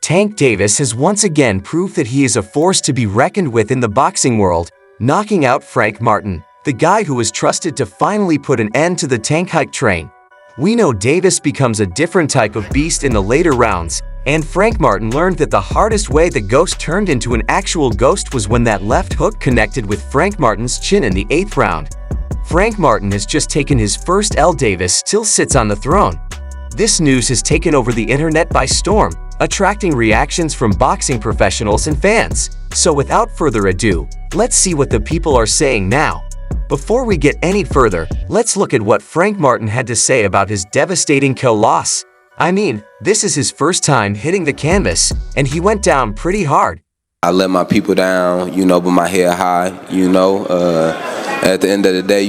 Tank Davis has once again proved that he is a force to be reckoned with in the boxing world, knocking out Frank Martin, the guy who was trusted to finally put an end to the tank hype train. We know Davis becomes a different type of beast in the later rounds, and Frank Martin learned that the hardest way the ghost turned into an actual ghost was when that left hook connected with Frank Martin's chin in the 8th round. Frank Martin has just taken his first L. Davis still sits on the throne. This news has taken over the internet by storm, attracting reactions from boxing professionals and fans. So without further ado, let's see what the people are saying now. Before we get any further, let's look at what Frank Martin had to say about his devastating KO loss. I mean, this is his first time hitting the canvas, and he went down pretty hard. I let my people down, but my head high, At the end of the day,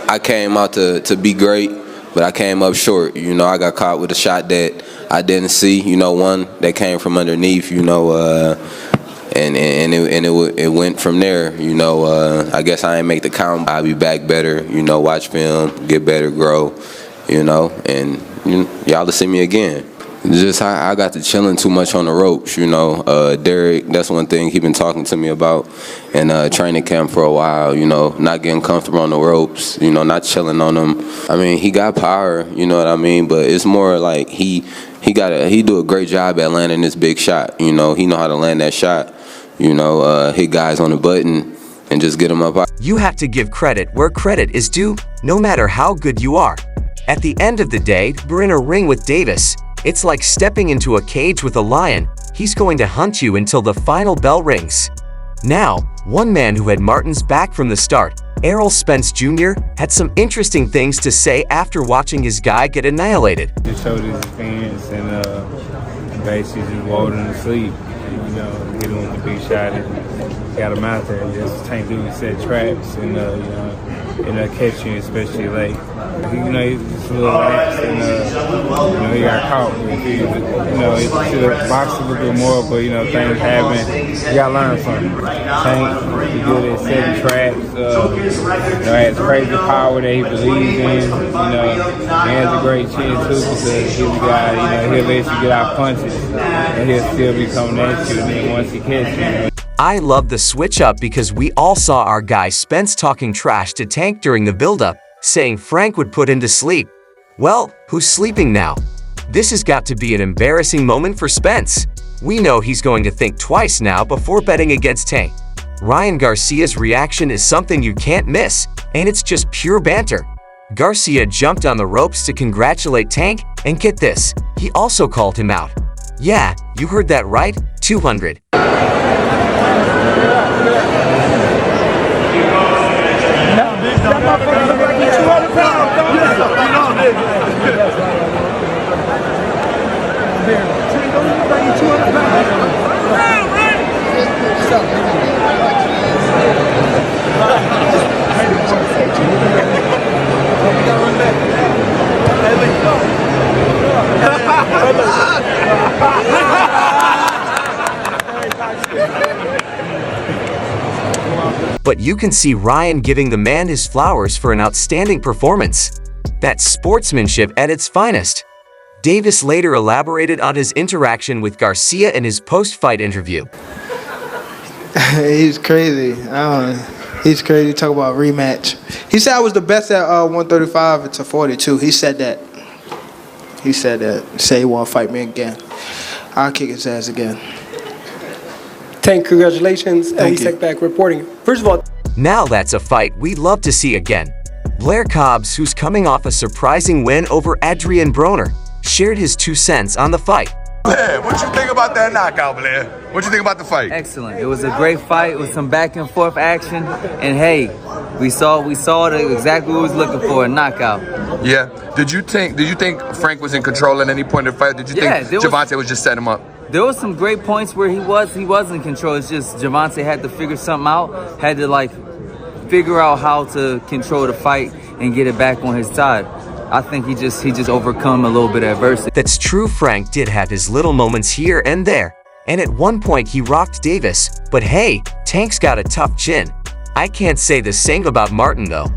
I came out to be great, but I came up short. I got caught with a shot that I didn't see, one that came from underneath, and it went from there. I guess I ain't make the count. I'll be back better, watch film, get better, grow, and y'all will see me again. Just I got to chilling too much on the ropes, Derek, that's one thing he been talking to me about in training camp for a while, not getting comfortable on the ropes, not chilling on them. I mean, he got power, you know what I mean, but it's more like he do a great job at landing this big shot, he know how to land that shot, hit guys on the button and just get them up. You have to give credit where credit is due, no matter how good you are. At the end of the day, we're in a ring with Davis. It's like stepping into a cage with a lion. He's going to hunt you until the final bell rings. Now, one man who had Martin's back from the start, Errol Spence Jr., had some interesting things to say after watching his guy get annihilated. Just showed his experience and basically just rolled him to sleep. Hit him with the big shot and got him out there. Just Tank Davis set traps and catching, especially late. He's just a little lax and he got caught. He should have boxed a little bit more, but things happen. You gotta learn something. Tank, he good at setting traps. Has crazy power that he believes in. He has a great chin too because he's a guy. He'll let you get out punches and he'll still be coming at you. And then once he catches you. I love the switch up because we all saw our guy Spence talking trash to Tank during the build-up, saying Frank would put him to sleep. Well, who's sleeping now? This has got to be an embarrassing moment for Spence. We know he's going to think twice now before betting against Tank. Ryan Garcia's reaction is something you can't miss, and it's just pure banter. Garcia jumped on the ropes to congratulate Tank, and get this, he also called him out. Yeah, you heard that right, 200. But you can see Ryan giving the man his flowers for an outstanding performance. That's sportsmanship at its finest. Davis later elaborated on his interaction with Garcia in his post-fight interview. He's crazy. He's crazy. Talk about rematch. He said I was the best at 135 to 42. He said that. He said that. Say he want to fight me again. I'll kick his ass again. Tank, congratulations. Thank you. Back reporting. First of all, now that's a fight we'd love to see again. Blair Cobbs, who's coming off a surprising win over Adrian Broner, shared his 2 cents on the fight. Blair, what you think about that knockout, Blair? What you think about the fight? Excellent. It was a great fight with some back and forth action, and hey, we saw exactly what we was looking for, a knockout. Yeah. Did you think Frank was in control at any point in the fight? Did you think Gervonta was just setting him up? There was some great points where he was in control. It's just Gervonta had to figure something out, had to figure out how to control the fight and get it back on his side. I think he just overcome a little bit of adversity. That's true. Frank did have his little moments here and there, and at one point he rocked Davis, but hey, Tank's got a tough chin. I can't say the same about Martin though.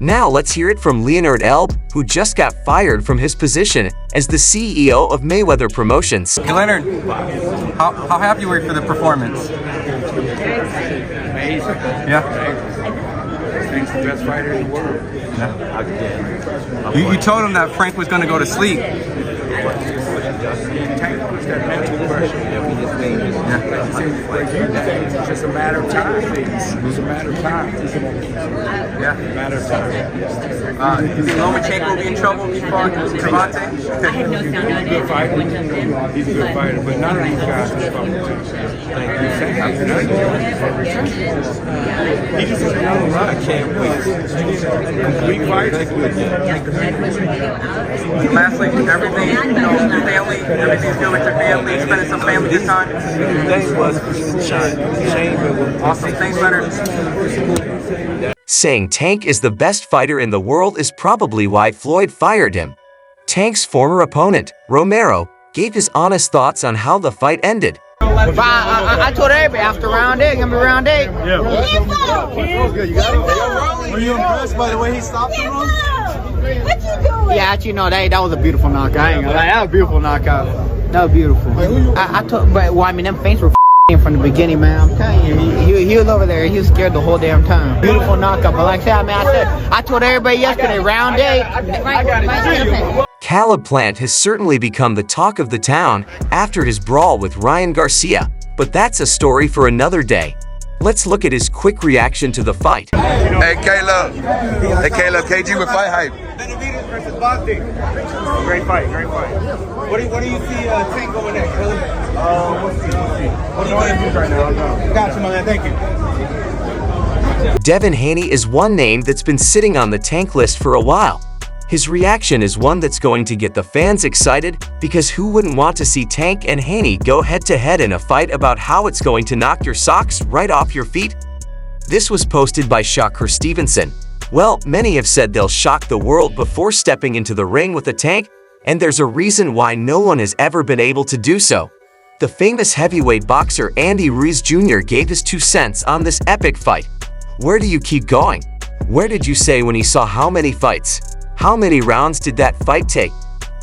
Now let's hear it from Leonard Elb, who just got fired from his position as the CEO of Mayweather Promotions. Hey Leonard, how happy were you for the performance? Amazing. Yeah. Frank's the best fighter in the world. Yeah. You told him that Frank was going to go to sleep. It's just a matter of time. It's a matter of time. Yeah. A matter of time. Is Lomachenko be in trouble before Gervonta? He's a good fighter. He's a good fighter, but none of these guys can fight. He just has another run. I can't wait. Complete fighter. Lastly, everything, family, everything's good with your family, spending some family this time? Today was Awesome. Thanks, Leonard. Saying Tank is the best fighter in the world is probably why Floyd fired him. Tank's former opponent, Romero, gave his honest thoughts on how the fight ended. I told everybody after round 8, gonna be round 8. Yeah. Were you impressed by the way he stopped him? Yeah, actually, no, that was a beautiful knockout. I ain't gonna lie, that was a beautiful knockout. That was beautiful. I told, but well, I mean, them feints were from the beginning, man. I'm telling you, he was over there. He was scared the whole damn time. Beautiful knockout, but like I said, I told everybody yesterday, round 8. Caleb Plant has certainly become the talk of the town after his brawl with Ryan Garcia, but that's a story for another day. Let's look at his quick reaction to the fight. Hey, Caleb. Hey, Caleb. KG with Fight Hype. Benavidez versus Boxing. Great fight, great fight. What do you see Tank going next, Caleb? What do you think right now? Got you, my man. Thank you. Devin Haney is one name that's been sitting on the Tank list for a while. His reaction is one that's going to get the fans excited, because who wouldn't want to see Tank and Haney go head-to-head in a fight about how it's going to knock your socks right off your feet? This was posted by Shakur Stevenson. Well, many have said they'll shock the world before stepping into the ring with the Tank, and there's a reason why no one has ever been able to do so. The famous heavyweight boxer Andy Ruiz Jr. gave his 2 cents on this epic fight. Where do you keep going? Where did you say when he saw how many fights? How many rounds did that fight take?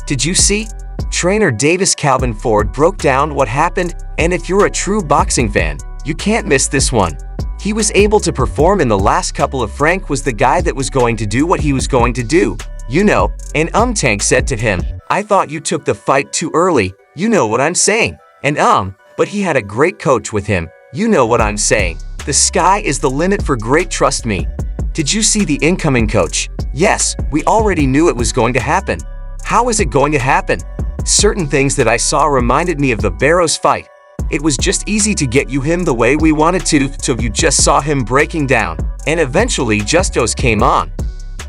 Did you see? Trainer Davis Calvin Ford broke down what happened, and if you're a true boxing fan, you can't miss this one. He was able to perform in the last couple of Frank was the guy that was going to do what he was going to do. You know, and Tank said to him, I thought you took the fight too early, you know what I'm saying. And but he had a great coach with him, you know what I'm saying. The sky is the limit for great, trust me. Did you see the incoming coach? Yes, we already knew it was going to happen. How is it going to happen? Certain things that I saw reminded me of the Barrows fight. It was just easy to get him the way we wanted to, so you just saw him breaking down. And eventually Justos came on.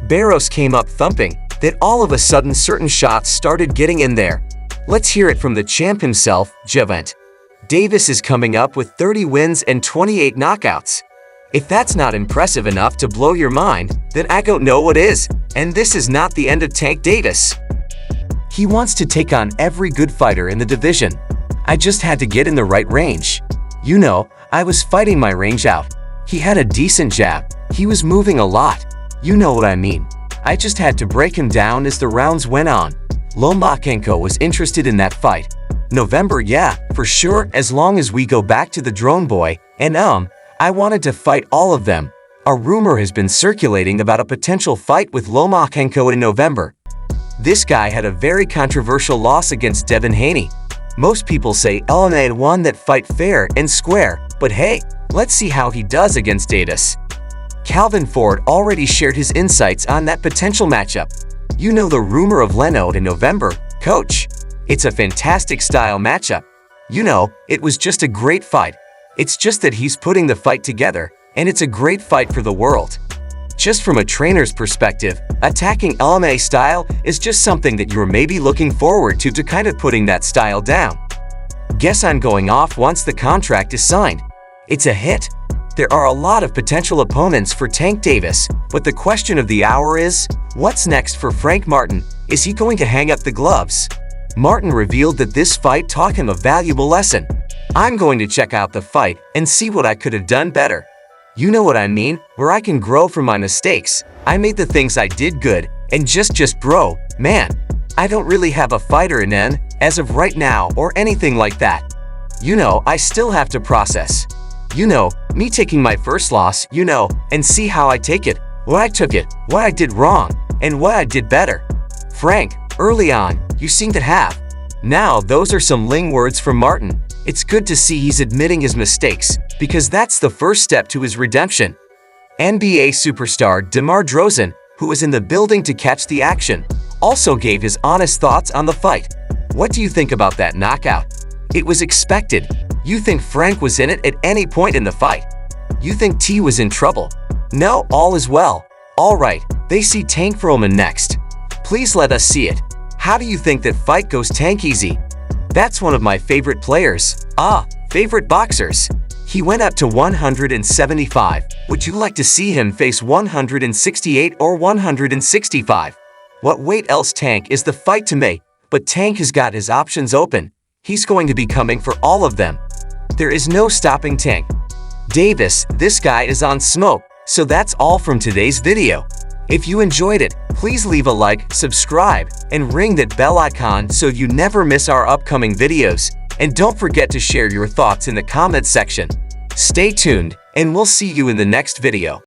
Barrows came up thumping, then all of a sudden certain shots started getting in there. Let's hear it from the champ himself, Gervonta Davis is coming up with 30 wins and 28 knockouts. If that's not impressive enough to blow your mind, then I don't know what is. And this is not the end of Tank Davis. He wants to take on every good fighter in the division. I just had to get in the right range. You know, I was fighting my range out. He had a decent jab. He was moving a lot. You know what I mean. I just had to break him down as the rounds went on. Lomachenko was interested in that fight. November, yeah, for sure, as long as we go back to the drone boy, and I wanted to fight all of them. A rumor has been circulating about a potential fight with Lomachenko in November. This guy had a very controversial loss against Devin Haney. Most people say LMA won that fight fair and square, but hey, let's see how he does against Davis. Calvin Ford already shared his insights on that potential matchup. You know the rumor of Leno in November, coach. It's a fantastic style matchup. You know, it was just a great fight. It's just that he's putting the fight together, and it's a great fight for the world. Just from a trainer's perspective, attacking LMA style is just something that you're maybe looking forward to kind of putting that style down. Guess I'm going off once the contract is signed. It's a hit. There are a lot of potential opponents for Tank Davis, but the question of the hour is, what's next for Frank Martin? Is he going to hang up the gloves? Martin revealed that this fight taught him a valuable lesson. I'm going to check out the fight and see what I could have done better. You know what I mean, where I can grow from my mistakes. I made the things I did good, and just bro, man, I don't really have a fighter in N as of right now or anything like that. You know, I still have to process. You know, me taking my first loss, you know, and see how I take it, what I took it, what I did wrong, and what I did better. Frank, early on, you seem to have. Now, those are some ling words from Martin. It's good to see he's admitting his mistakes, because that's the first step to his redemption. NBA superstar DeMar DeRozan, who was in the building to catch the action, also gave his honest thoughts on the fight. What do you think about that knockout? It was expected. You think Frank was in it at any point in the fight? You think T was in trouble? No, all is well. All right, they see Tank Froman next. Please let us see it. How do you think that fight goes Tank easy? That's one of my favorite players. Favorite boxers. He went up to 175. Would you like to see him face 168 or 165? What weight else Tank is the fight to make, but Tank has got his options open. He's going to be coming for all of them. There is no stopping Tank. Davis, this guy is on smoke. So that's all from today's video. If you enjoyed it, please leave a like, subscribe, and ring that bell icon so you never miss our upcoming videos. And don't forget to share your thoughts in the comments section. Stay tuned, and we'll see you in the next video.